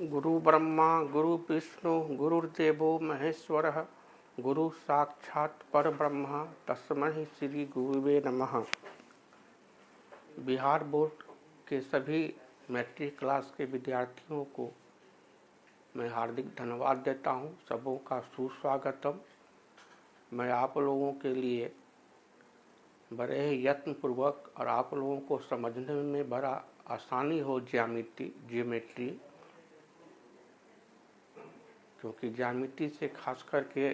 गुरु ब्रह्मा गुरु विष्णु गुरुर्देवो महेश्वरः गुरु साक्षात् परब्रह्म तस्मै श्री गुरुवे नमः। बिहार बोर्ड के सभी मैट्रिक क्लास के विद्यार्थियों को मैं हार्दिक धन्यवाद देता हूं। सबों का सुस्वागतम। मैं आप लोगों के लिए बड़े ही यत्नपूर्वक और आप लोगों को समझने में बड़ा आसानी हो ज्योमेट्री, क्योंकि ज्यामिति से खास करके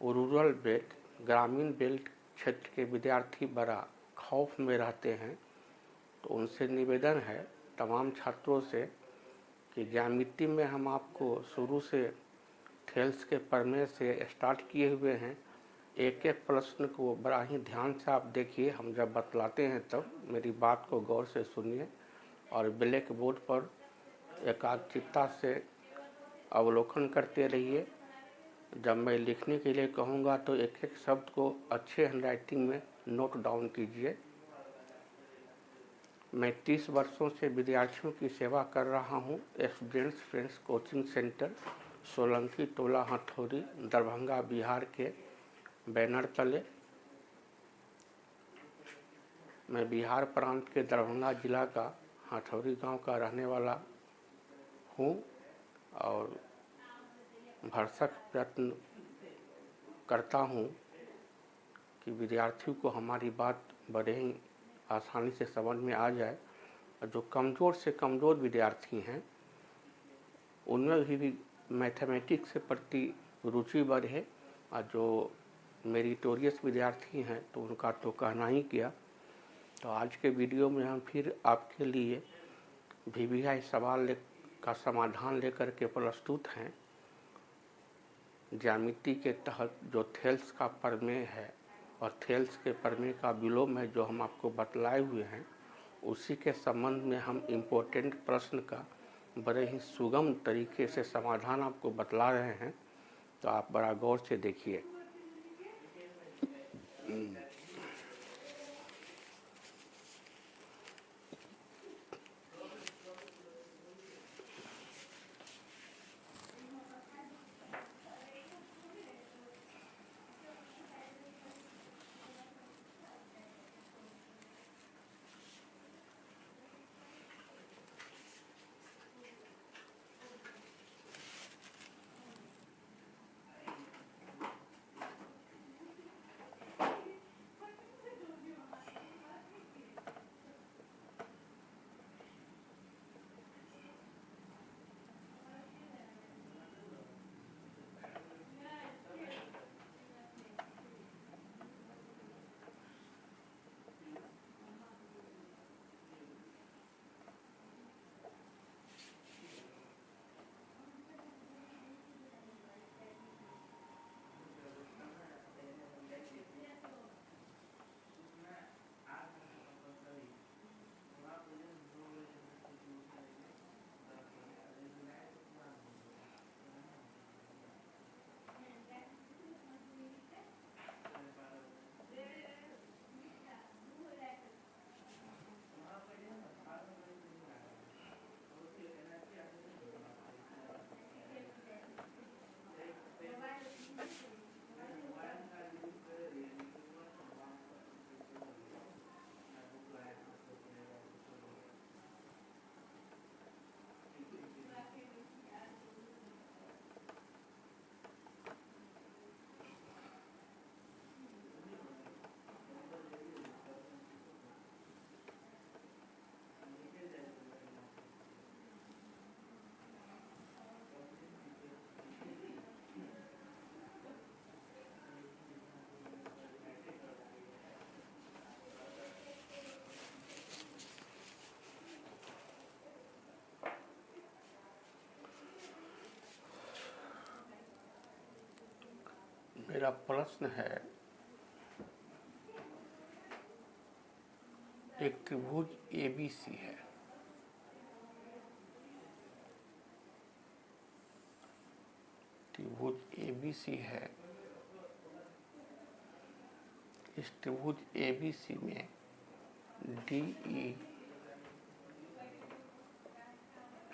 रूरल बेल्ट, ग्रामीण बेल्ट क्षेत्र के विद्यार्थी बड़ा खौफ में रहते हैं। तो उनसे निवेदन है तमाम छात्रों से कि ज्यामिति में हम आपको शुरू से थेल्स के प्रमेय से स्टार्ट किए हुए हैं। एक एक प्रश्न को बड़ा ही ध्यान से आप देखिए। हम जब बतलाते हैं तब मेरी बात को गौर से सुनिए और ब्लैक बोर्ड पर एकाग्रचित्ता से अवलोकन करते रहिए। जब मैं लिखने के लिए कहूँगा तो एक एक शब्द को अच्छे हैंडराइटिंग में नोट डाउन कीजिए। मैं 30 वर्षों से विद्यार्थियों की सेवा कर रहा हूँ। Students friends coaching centre, Solanki Tola, Hathauri, Darbhanga, Bihar के बैनर तले। मैं बिहार प्रांत के दरभंगा जिला का हथौड़ी गांव का रहने वाला हूँ और भरसक प्रयत्न करता हूँ कि विद्यार्थियों को हमारी बात बड़े ही आसानी से समझ में आ जाए। और जो कमज़ोर से कमज़ोर विद्यार्थी हैं उनमें भी मैथमेटिक्स के प्रति रुचि बढ़े। और जो मेरिटोरियस विद्यार्थी हैं तो उनका तो कहना ही क्या। तो आज के वीडियो में हम फिर आपके लिए VVI सवाल का समाधान लेकर के प्रस्तुत हैं। ज्यामिति के तहत जो थेल्स का प्रमेय है और थेल्स के प्रमेय का विलोम है जो हम आपको बतलाए हुए हैं, उसी के संबंध में हम इम्पोर्टेंट प्रश्न का बड़े ही सुगम तरीके से समाधान आपको बतला रहे हैं। तो आप बड़ा गौर से देखिए। मेरा प्रश्न है, एक त्रिभुज ABC है। त्रिभुज ABC है। इस त्रिभुज ABC में DE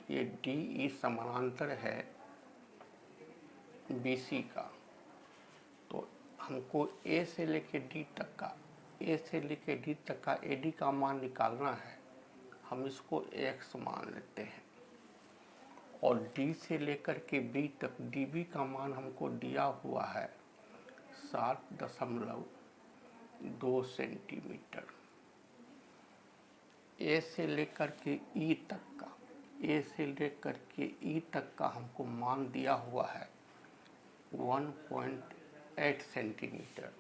ये DE समानांतर है BC का, तो हमको A से लेके D तक का, A से लेके D तक का AD का मान निकालना है। हम इसको X मान लेते हैं और D से लेकर के B तक DB का मान हमको दिया हुआ है 7.2 सेंटीमीटर। A से लेकर के E तक का, A से लेकर के E तक का हमको मान दिया हुआ है 1.8 सेंटीमीटर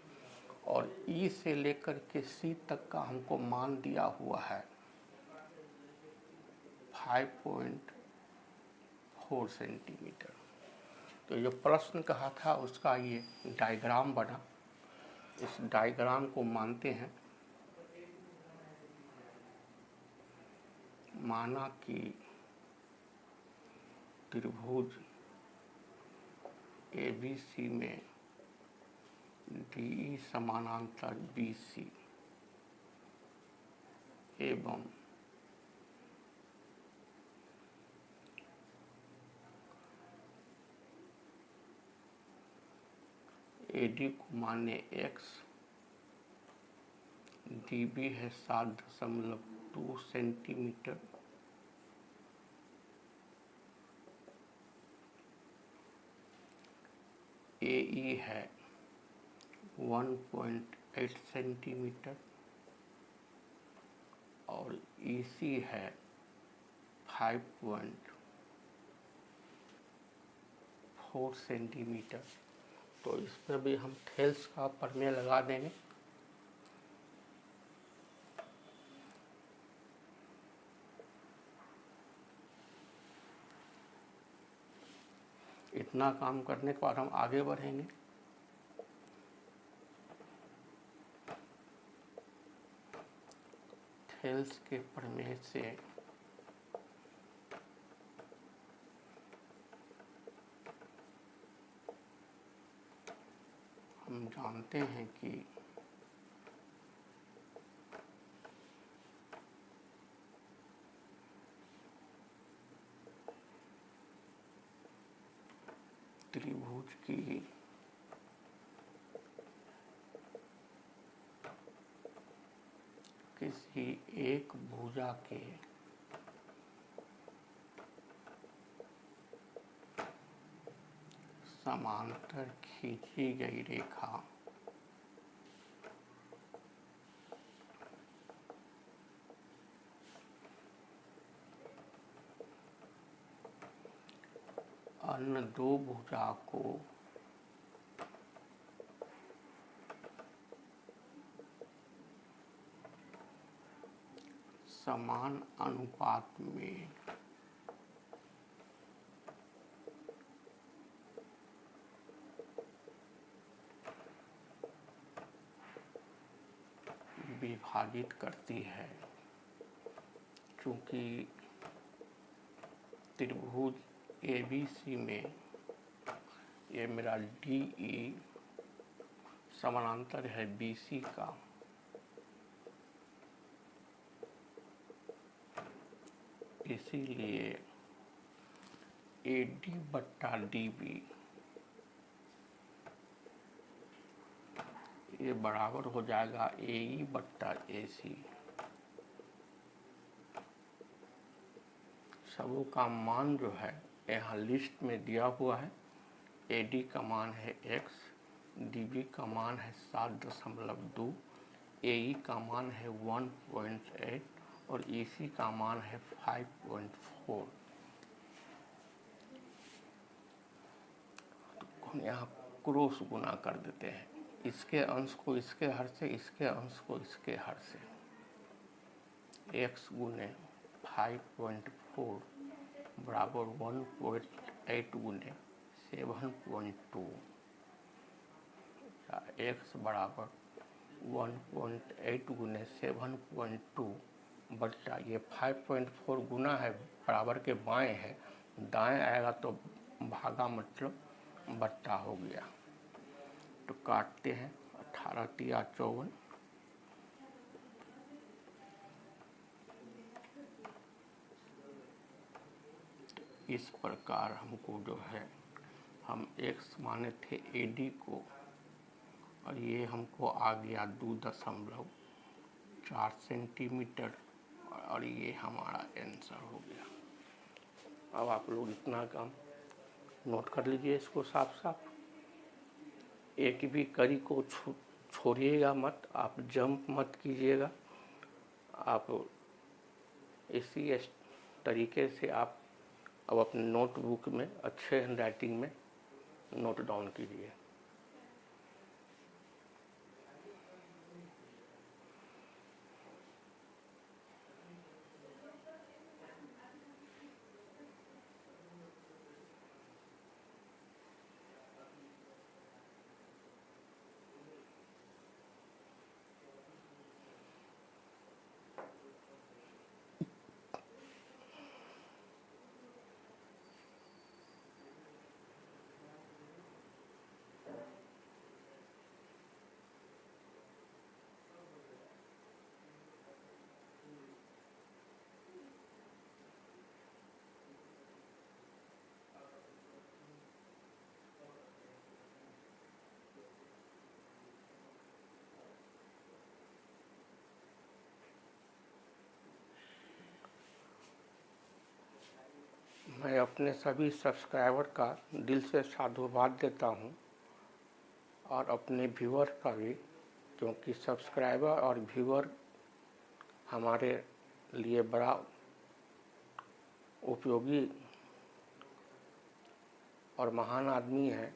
और E से लेकर के C तक का हमको मान दिया हुआ है 5.4 सेंटीमीटर। तो जो प्रश्न कहा था उसका ये डायग्राम बना। इस डायग्राम को मानते हैं। माना कि त्रिभुज ABC में DE समानांतर BC एवं AD को माने X, DB है 7.2 सेंटीमीटर, AE है 1.8 सेंटीमीटर और EC है 5.4 सेंटीमीटर। तो इसमें भी हम थेल्स का प्रमेय लगा देंगे। इतना काम करने के बाद हम आगे बढ़ेंगे। थेल्स के प्रमेय से हम जानते हैं कि त्रिभुज की किसी एक भुजा के समांतर खींची गई रेखा अन्य दो भुजा को समान अनुपात में विभाजित करती है। चूंकि त्रिभुज ABC में ये मेरा DE समानांतर है BC का, इसीलिए AD बट्टा DB ये बराबर हो जाएगा AE बट्टा AC। सबों का मान जो है यहाँ लिस्ट में दिया हुआ है। AD का मान है X, DB का मान है 7.2, AE का मान है 1.8 और EC का मान है 5.4। तो हम यहाँ क्रॉस गुना कर देते हैं। इसके अंश को इसके हर से, इसके अंश को इसके हर से। X गुने 5.4 बराबर 1.8 गुने 7.2 या X बराबर 1.8 गुने 7.2 बट्टा ये 5.4 गुना है, बराबर के बाएं है, दाएं आएगा तो भागा मतलब बट्टा हो गया। तो काटते हैं, 18 तिया 54, इस प्रकार हमको जो है, हम x माने थे AD को, और ये हमको आ गया 2.4 सेंटीमीटर, और ये हमारा आंसर हो गया। अब आप लोग इतना काम नोट कर लीजिए इसको साफ साफ। एक भी कड़ी को छोड़िएगा मत, आप जंप मत कीजिएगा। आप इसी तरीके से आप अब अपने नोटबुक में अच्छे हैंडराइटिंग में नोट डाउन कीजिए। मैं अपने सभी सब्सक्राइबर का दिल से साधुवाद देता हूं, और अपने व्यूअर का भी, क्योंकि सब्सक्राइबर और व्यूअर हमारे लिए बड़ा उपयोगी और महान आदमी है,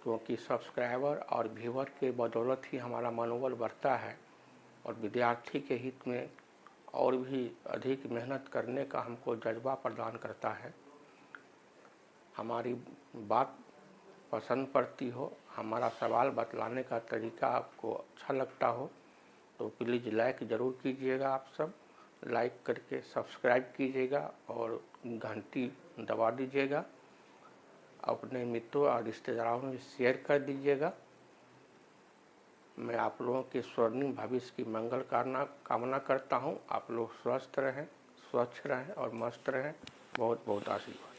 क्योंकि सब्सक्राइबर और व्यूअर के बदौलत ही हमारा मनोबल बढ़ता है और विद्यार्थी के हित में और भी अधिक मेहनत करने का हमको जज्बा प्रदान करता है। हमारी बात पसंद पड़ती हो, हमारा सवाल बतलाने का तरीका आपको अच्छा लगता हो, तो प्लीज़ लाइक ज़रूर कीजिएगा। आप सब लाइक करके सब्सक्राइब कीजिएगा और घंटी दबा दीजिएगा। अपने मित्रों और रिश्तेदारों में शेयर कर दीजिएगा। मैं आप लोगों के स्वर्णिम भविष्य की मंगल कामना करता हूं। आप लोग स्वस्थ रहें, स्वच्छ रहें और मस्त रहें। बहुत बहुत आशीर्वाद।